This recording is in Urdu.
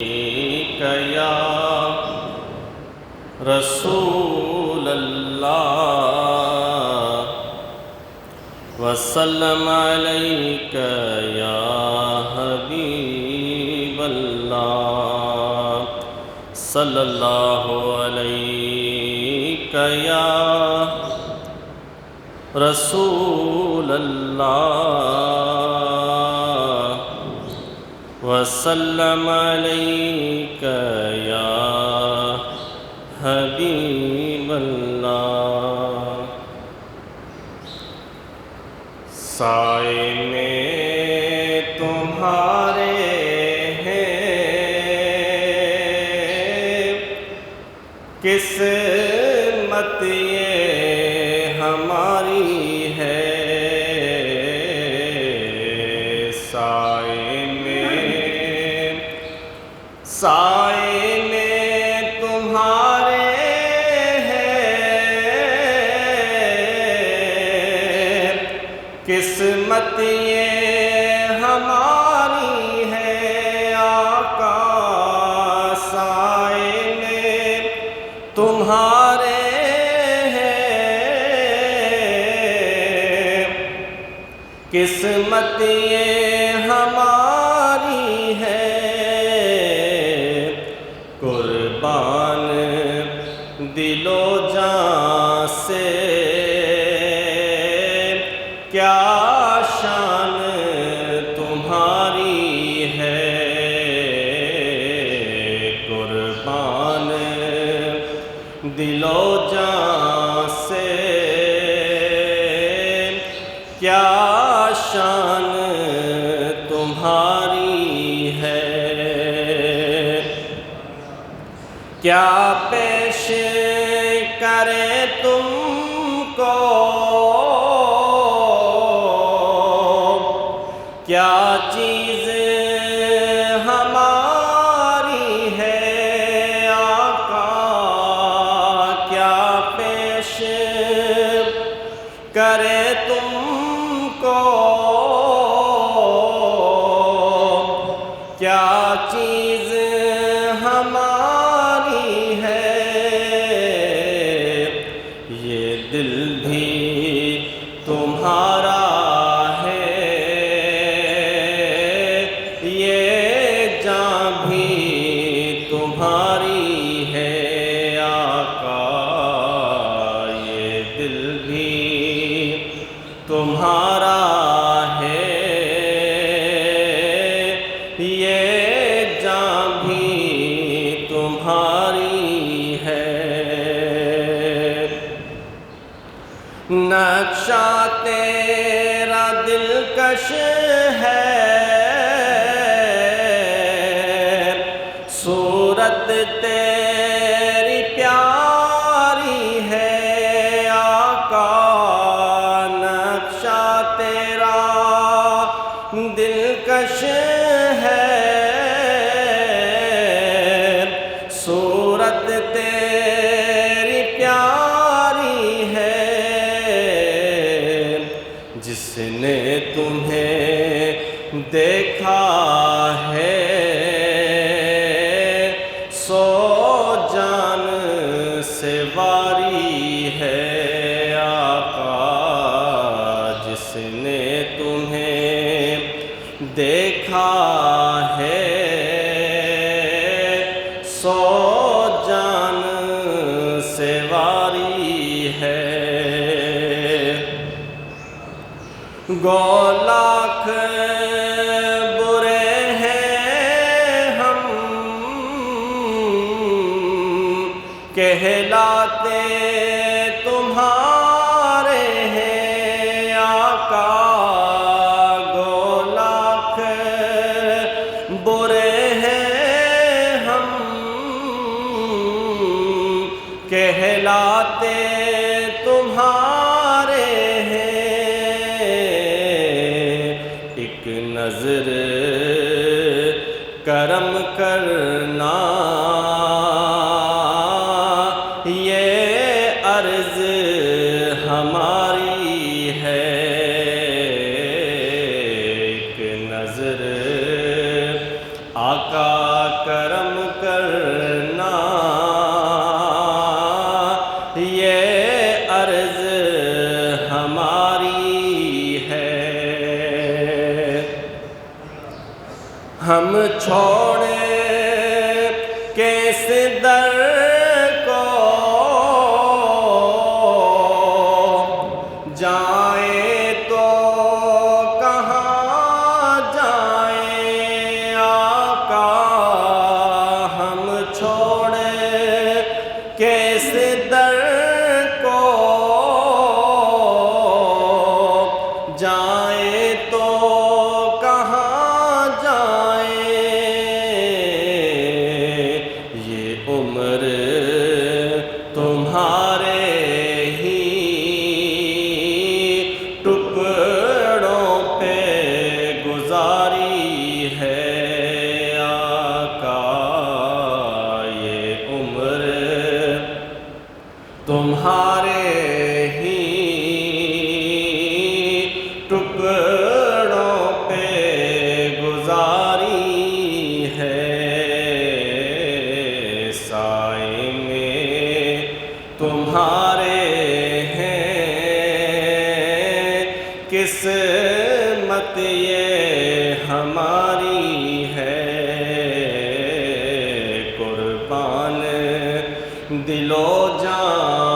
یا رسول اللہ وسلم علیک یا حبیب اللہ صلی اللہ علیک یا رسول اللہ وسلم علیک یا حبیب اللہ۔ سائے میں تمہارے ہیں قسمت یہ ہماری ہے، سائے میں تمہارے ہیں قسمت یہ ہماری ہے، آقا سائے میں تمہارے ہیں قسمت یہ ہماری ہے، قربان دل و جان سے کیا شان تمہاری ہے، قربان دل و جان سے کیا شان تمہاری ہے، کیا پیش کرے تم کو، کیا چیز ہماری ہے، آقا کیا پیش کرے تم کو، کیا چیز ہماری ہے، یہ دل بھی تمہارا ہے، یہ جان بھی تمہاری ہے، آقا یہ دل بھی تمہارا ہے، یہ جان بھی تمہاری ہے، نقشہ تیرا دلکش ہے، صورت تیری پیاری ہے، آقا نقشہ تیرا دلکش ہے، صورت تیری پیاری ہے، جس نے تمہیں دیکھا ہے سو جان سے واری ہے، آقا جس نے تمہیں دیکھا ہے سو جان سے واری ہے، گو لاکھ برے ہیں ہم کہلاتے تمہارے ہیں، آقا گو لاکھ برے ہیں ہم کہلاتے تمہارے ہیں، ایک نظر کرم کرنا یہ عرض ہماری ہے، ایک نظر آقا کرم چھوڑے کیسے در کو جائیں تو کہاں جائیں آقا ہم چھوڑے کیسے در کو جائیں تو کہاں جائیں یہ عمر تمہارے ہی ٹکڑوں پہ گزاری ہے آقا یہ عمر تمہارے ہی ٹکڑوں پہ گزاری ہے سائے میں تمہارے ہیں قسمت یہ ہماری ہے قربان دل و جان